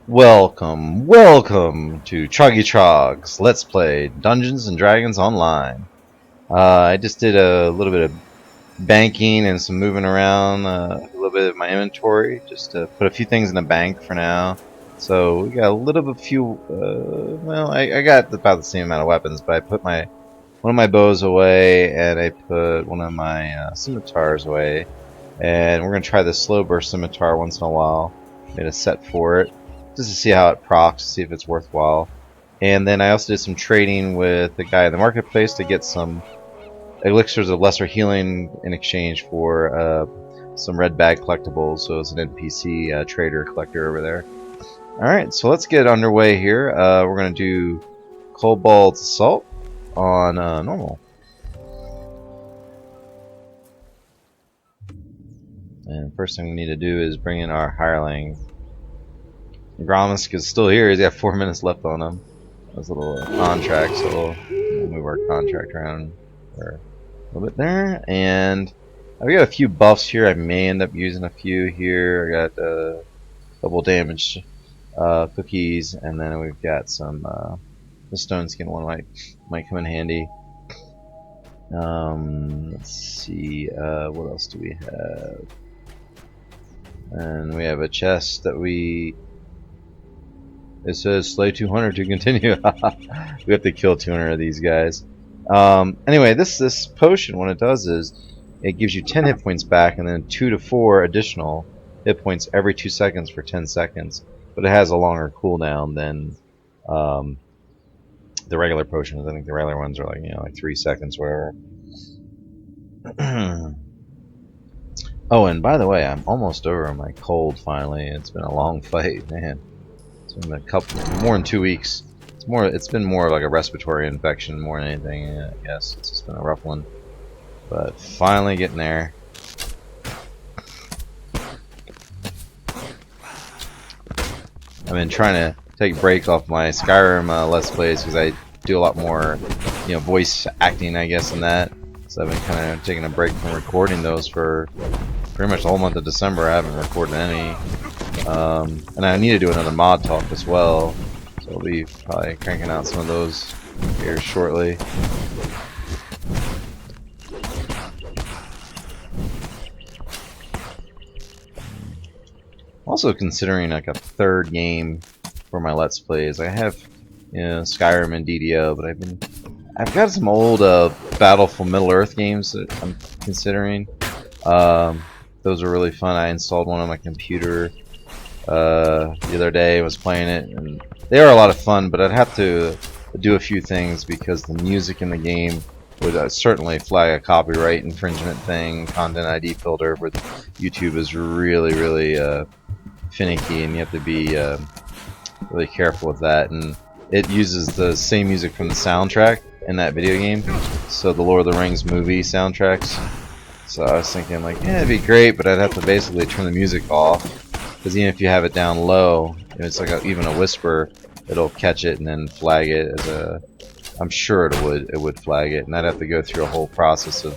Welcome to Troggy Trog's Let's Play Dungeons and Dragons Online. I just did a little bit of banking and some moving around, a little bit of my inventory, just to put a few things in the bank for now. So we got a little bit well, I got about the same amount of weapons, but I put one of my bows away, and I put one of my scimitars away. And we're going to try the slow burst scimitar once in a while. Made a set for it, just to see how it procs, see if it's worthwhile. And then I also did some trading with the guy in the marketplace to get some elixirs of lesser healing in exchange for some red bag collectibles. So it's an NPC trader collector over there. Alright, so let's get underway here. We're going to do Kobold Assault on normal. And first thing we need to do is bring in our hireling. Gromisk is still here. He's got 4 minutes left on him. That's a little contract, so we'll move our contract around for a little bit there. And I've got a few buffs here. I may end up using a few here. I got double damage cookies, and then we've got some the stone skin one might come in handy. Let's see, what else do we have? And we have a chest that it says slay 200 to continue. We have to kill 200 of these guys. Anyway, this potion, what it does is it gives you 10 hit points back, and then 2 to 4 additional hit points every 2 seconds for 10 seconds. But it has a longer cooldown than the regular potions. I think the regular ones are like 3 seconds, whatever. Oh, and by the way, I'm almost over my cold finally. It's been a long fight, man. It's been more than 2 weeks. It's been more like a respiratory infection more than anything. I guess it's just been a rough one, but finally getting there. I've been trying to take a break off my Skyrim Let's Plays because I do a lot more, voice acting, I guess, in that. So I've been kind of taking a break from recording those for pretty much the whole month of December. I haven't recorded any. And I need to do another mod talk as well. So I'll be probably cranking out some of those here shortly. Also considering like a third game for my Let's Plays. I have Skyrim and DDO, but I've got some old Battleful Middle-earth games that I'm considering. Those are really fun. I installed one on my computer the other day. I was playing it, and they are a lot of fun, but I'd have to do a few things because the music in the game would certainly flag a copyright infringement thing. Content ID filter with YouTube is really, really finicky, and you have to be really careful with that. And it uses the same music from the soundtrack in that video game, so the Lord of the Rings movie soundtracks. So I was thinking, like, yeah, it'd be great, but I'd have to basically turn the music off, because even if you have it down low, if it's like even a whisper, it'll catch it and then flag it as a. I'm sure it would flag it, and I'd have to go through a whole process of,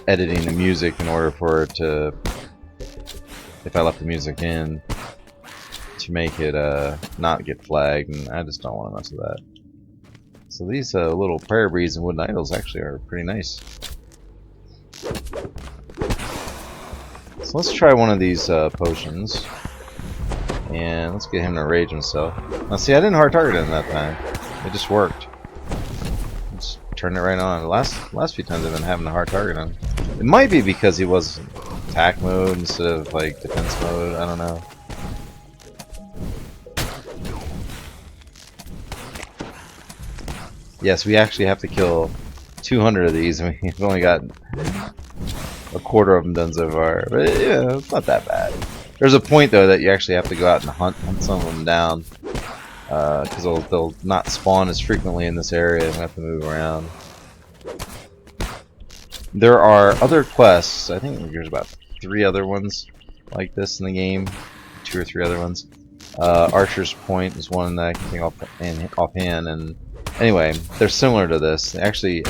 editing the music in order for it to, if I left the music in, to make it not get flagged, and I just don't want to mess with that. So these little prayer beads and wooden idols actually are pretty nice. So let's try one of these potions, and let's get him to rage himself. Now see, I didn't hard target him that time. It just worked. Just turned it right on. The last few times I've been having to hard target him. It might be because he was attack mode instead of like defense mode. I don't know. Yes, we actually have to kill 200 of these, and we've only got a quarter of them done so far. But yeah, it's not that bad. There's a point though that you actually have to go out and hunt some of them down, because they'll not spawn as frequently in this area, and we have to move around. There are other quests. I think there's about 3 other ones like this in the game, 2 or 3 other ones. Archer's Point is one that I can think offhand, and anyway, they're similar to this. Actually,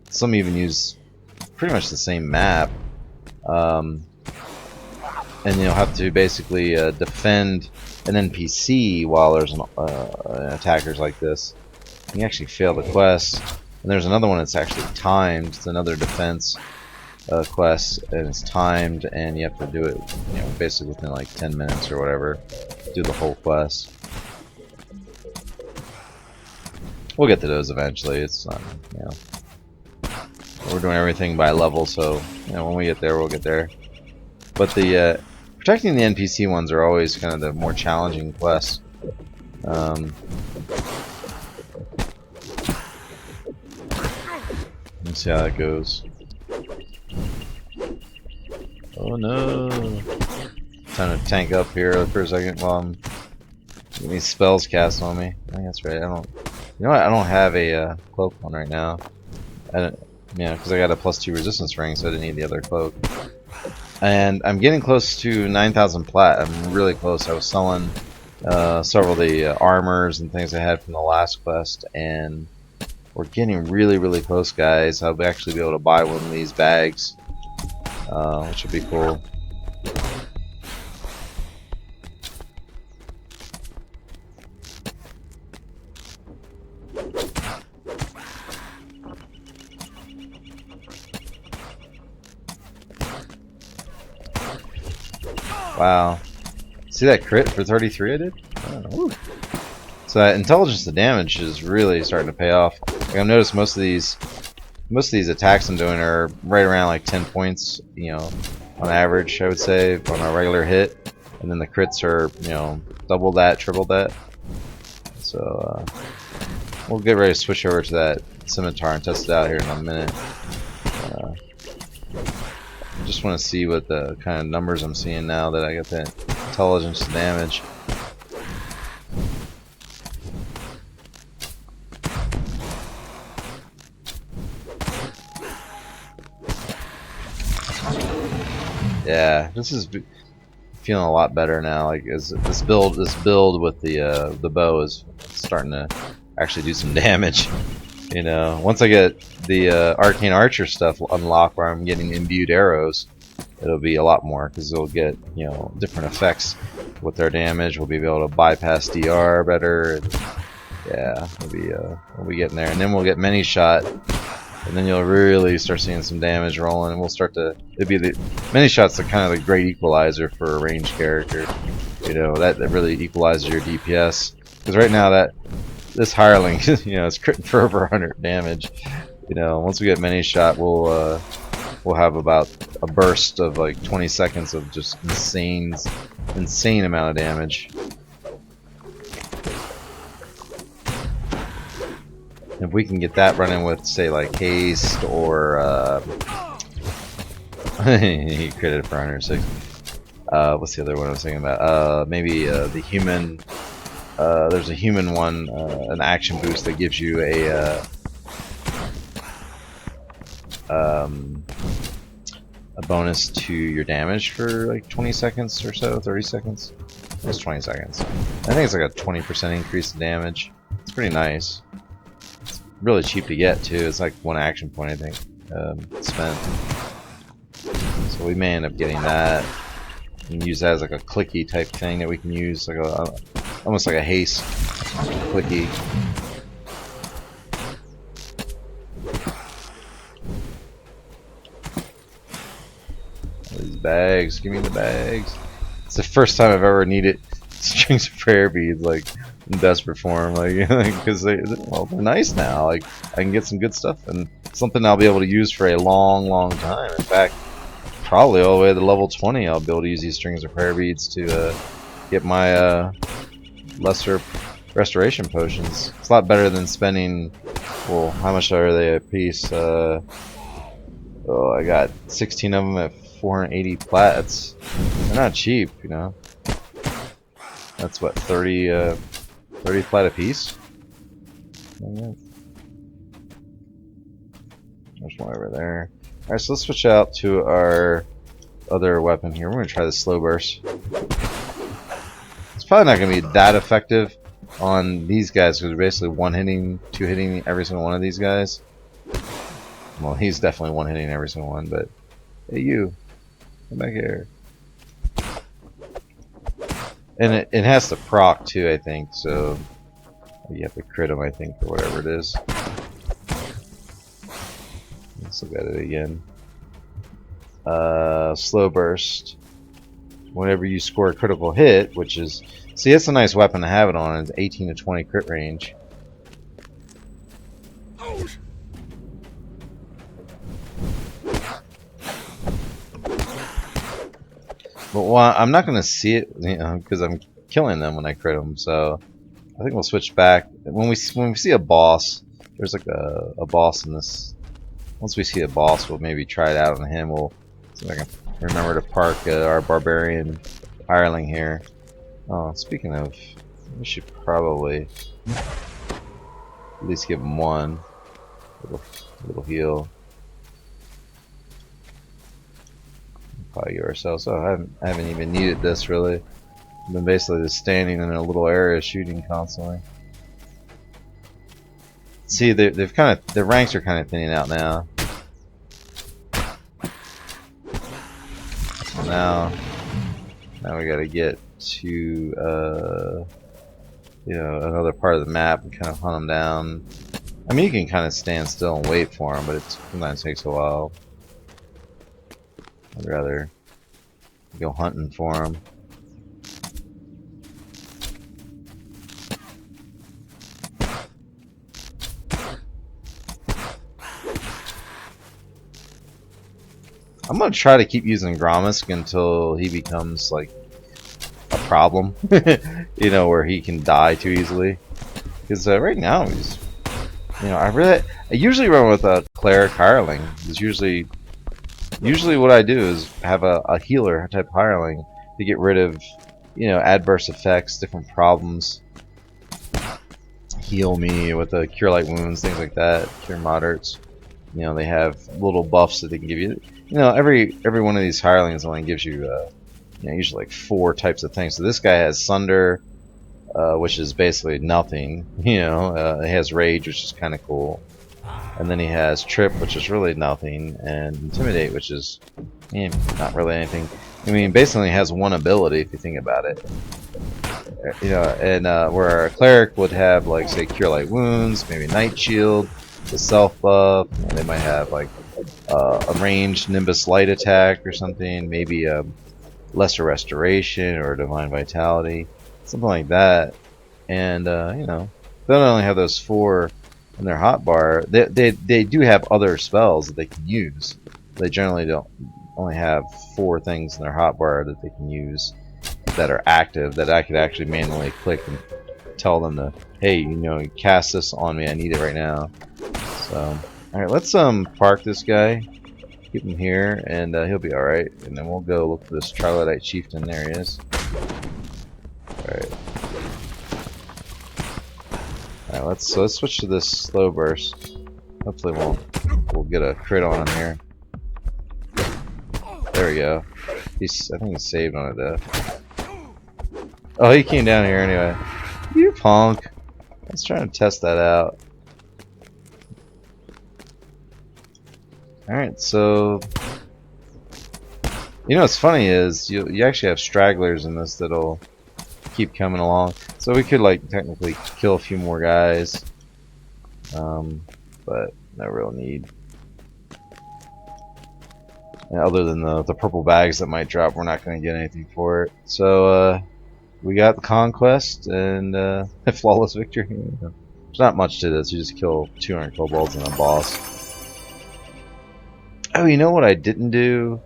some even use pretty much the same map, and you'll have to basically defend an NPC while there's an attackers like this, you actually fail the quest. And there's another one that's actually timed. It's another defense quest, and it's timed, and you have to do it, you know, basically within like 10 minutes or whatever. Do the whole quest. We'll get to those eventually. It's you know, we're doing everything by level, so you know, when we get there, we'll get there. But the protecting the NPC ones are always kind of the more challenging quests. Let's see how that goes. Oh no! Time to tank up here for a second while I'm getting these spells cast on me. I think that's right. I don't. You know what? I don't have a cloak on right now. I don't. Yeah, because I got a +2 resistance ring, so I didn't need the other cloak. And I'm getting close to 9,000 plat. I'm really close. I was selling several of the armors and things I had from the last quest, and we're getting really close, guys. I'll actually be able to buy one of these bags, which would be cool. Wow. See that crit for 33 I did? Oh, so that intelligence to damage is really starting to pay off. Like, I've noticed most of these attacks I'm doing are right around like 10 points, you know, on average, I would say, on a regular hit. And then the crits are, you know, double that, triple that. So we'll get ready to switch over to that scimitar and test it out here in a minute. Just want to see what the kind of numbers I'm seeing now that I got that intelligence to damage. Yeah, this is feeling a lot better now. Like, as this build with the bow is starting to actually do some damage. You know, once I get the arcane archer stuff unlocked, where I'm getting imbued arrows, it'll be a lot more, because it'll get, you know, different effects with their damage. We'll be able to bypass DR better. And, yeah, we'll be getting there, and then we'll get many shot, and then you'll really start seeing some damage rolling, and we'll start to. It'll be the many shots are kind of the great equalizer for a ranged character. You know, that really equalizes your DPS, because right now this hireling, you know, it's critting for over 100 damage. You know, once we get many shot, we'll have about a burst of like 20 seconds of just insane amount of damage. If we can get that running with, say, like haste or he critted for 106. What's the other one I was thinking about? Maybe the human. There's a human one, an action boost that gives you a bonus to your damage for like 20 seconds or so, 30 seconds. It's 20 seconds. I think it's like a 20% increase in damage. It's pretty nice. It's really cheap to get too. It's like one action point, I think, spent. So we may end up getting that. We can use that as like a clicky type thing that we can use, like almost like a haste clicky. These bags, give me the bags. It's the first time I've ever needed strings of prayer beads, like in desperate form, like because they're nice now. Like, I can get some good stuff and something I'll be able to use for a long time. In fact, probably all the way to level 20, I'll be able to use these strings of prayer beads to get my lesser restoration potions. It's a lot better than spending. Well, how much are they a piece? Oh, I got 16 of them at 480 plats. They're not cheap, you know. That's what, 30 plat a piece. There's one over there. All right, so let's switch out to our other weapon here. We're gonna try the slow burst. It's probably not gonna be that effective on these guys, because we're basically one-hitting, two-hitting every single one of these guys. Well, he's definitely one-hitting every single one, but hey, you, come back here. And it has to proc too, I think, so you have to crit him, I think, or whatever it is. Let's look at it again. Slow burst. Whenever you score a critical hit, which is... See, it's a nice weapon to have it on. It's 18 to 20 crit range. But well, I'm not going to see it, you know, because I'm killing them when I crit them. So I think we'll switch back when we see a boss. There's like a boss in this. Once we see a boss, we'll maybe try it out on him. We'll see if I can remember to park our barbarian hireling here. Oh, speaking of, we should probably at least give him one little heal. Probably give ourselves. Oh, I haven't even needed this really. I've been basically just standing in a little area shooting constantly. See, they've kind of, their ranks are kind of thinning out now. So now we got to get to you know, another part of the map and kind of hunt them down. I mean, you can kind of stand still and wait for them, but it sometimes takes a while. I'd rather go hunting for them. I'm gonna try to keep using Gromisk until he becomes like a problem, you know, where he can die too easily. Because right now he's, you know, I usually run with a cleric hireling. It's usually what I do is have a healer type hireling to get rid of, you know, adverse effects, different problems. Heal me with a cure light wounds, things like that, cure moderates. You know, they have little buffs that they can give you. You know, every one of these hirelings only gives you, you know, usually like 4 types of things. So this guy has Sunder, which is basically nothing. You know, he has Rage, which is kind of cool. And then he has Trip, which is really nothing, and Intimidate, which is not really anything. I mean, basically he has one ability if you think about it. You know, and where a cleric would have, like, say, Cure Light Wounds, maybe Night Shield, the self buff. They might have like a ranged Nimbus Light attack or something, maybe a Lesser Restoration or Divine Vitality, something like that. And you know, they don't only have those 4 in their hotbar. They do have other spells that they can use. They generally don't only have 4 things in their hotbar that they can use that are active, that I could actually manually click and tell them to, hey, you know, cast this on me, I need it right now. So, alright, let's park this guy, keep him here, and he'll be alright, and then we'll go look for this Troglodyte Chieftain. There he is. Alright. Alright, let's switch to this slow burst. Hopefully we'll get a crit on him here. There we go. I think he's saved on it though. Oh, he came down here anyway. You punk. I was trying to test that out. Alright, so you know what's funny is you actually have stragglers in this that'll keep coming along. So we could like technically kill a few more guys. But no real need. And other than the purple bags that might drop, we're not gonna get anything for it. So we got the conquest and a flawless victory. There's not much to this, you just kill 200 kobolds and a boss. Oh, you know what I didn't do?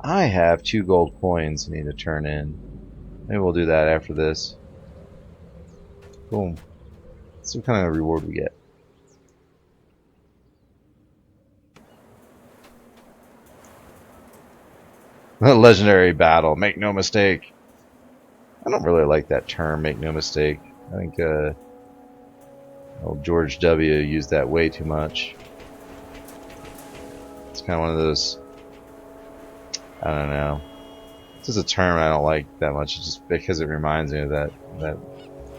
I have 2 gold coins I need to turn in. Maybe we'll do that after this. Boom. That's what kind of reward we get. Legendary battle, make no mistake. I don't really like that term, make no mistake. I think old George W. used that way too much. It's kind of one of those, I don't know. It's just a term I don't like that much, just because it reminds me of that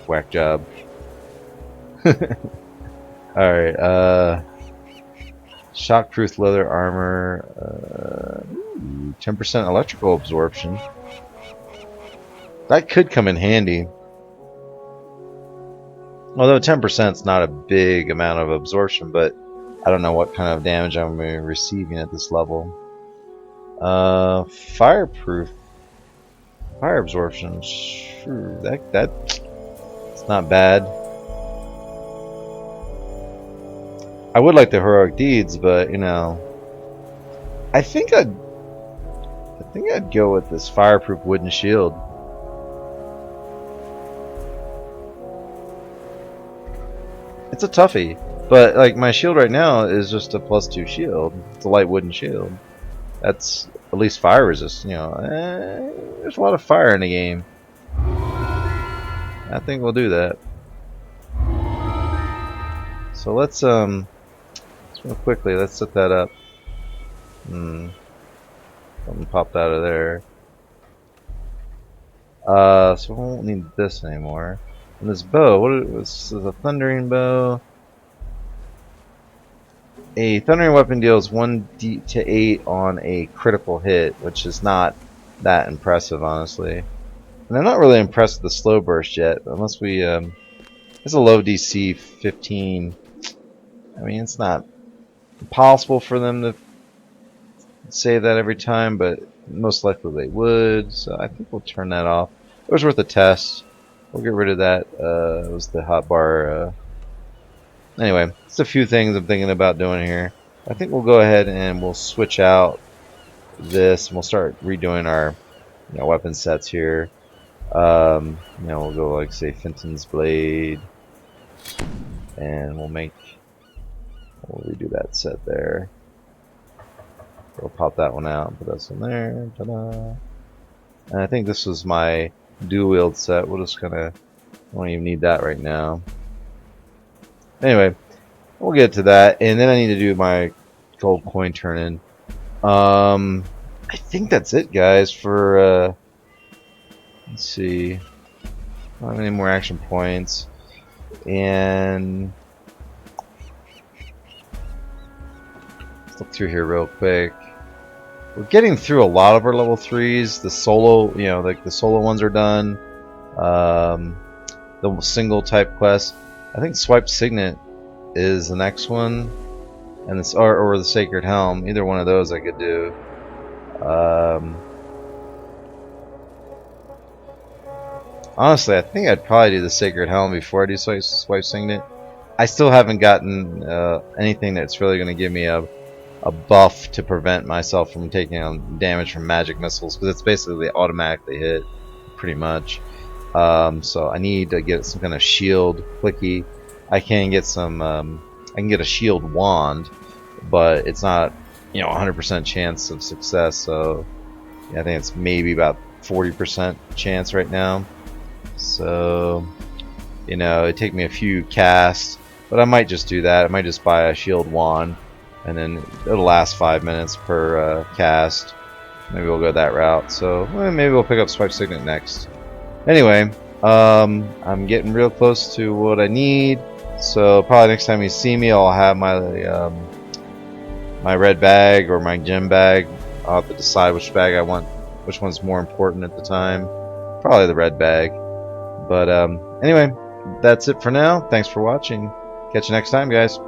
whack job. Alright, shockproof leather armor, 10% electrical absorption. That could come in handy. Although 10% is not a big amount of absorption, but I don't know what kind of damage I'm going to be receiving at this level. Fireproof. Fire absorption. Sure, that's not bad. I would like the heroic deeds, but you know, I think I'd go with this fireproof wooden shield. It's a toughie, but like my shield right now is just a +2 shield. It's a light wooden shield. That's at least fire resist. You know, there's a lot of fire in the game. I think we'll do that. So let's real quickly, let's set that up. Something popped out of there. So we won't need this anymore. And this bow, this is a thundering bow. A thundering weapon deals 1d to 8 on a critical hit, which is not that impressive, honestly. And I'm not really impressed with the slow burst yet, unless we it's a low DC 15. I mean, it's not impossible for them to save that every time, but most likely they would. So I think we'll turn that off. It was worth a test. We'll get rid of that. It was the hotbar. Anyway, it's a few things I'm thinking about doing here. I think we'll go ahead and we'll switch out this, and we'll start redoing our weapon sets here. We'll go like say Fenton's Blade, and we'll redo that set there. We'll pop that one out and put this in there. Ta-da! And I think this was my dual wield set. We'll just I don't even need that right now. Anyway, we'll get to that, and then I need to do my gold coin turn-in. I think that's it, guys. For let's see, I don't have any more action points, and let's look through here real quick. We're getting through a lot of our level 3s. The solo, like the solo ones are done. The single type quests. I think Swipe Signet is the next one, and this or the Sacred Helm. Either one of those I could do. Honestly, I think I'd probably do the Sacred Helm before I do Swipe Signet. I still haven't gotten anything that's really going to give me a buff to prevent myself from taking on damage from magic missiles, because it's basically automatically hit, pretty much. So I need to get some kind of shield clicky. I can get some. I can get a shield wand, but it's not 100% chance of success. So yeah, I think it's maybe about 40% chance right now. So it'd take me a few casts, but I might just do that. I might just buy a shield wand, and then it'll last 5 minutes per cast. Maybe we'll go that route. So maybe we'll pick up Swipe Signet next. Anyway, I'm getting real close to what I need. So probably next time you see me, I'll have my my red bag or my gem bag. I'll have to decide which bag I want, which one's more important at the time. Probably the red bag. But anyway, that's it for now. Thanks for watching. Catch you next time, guys.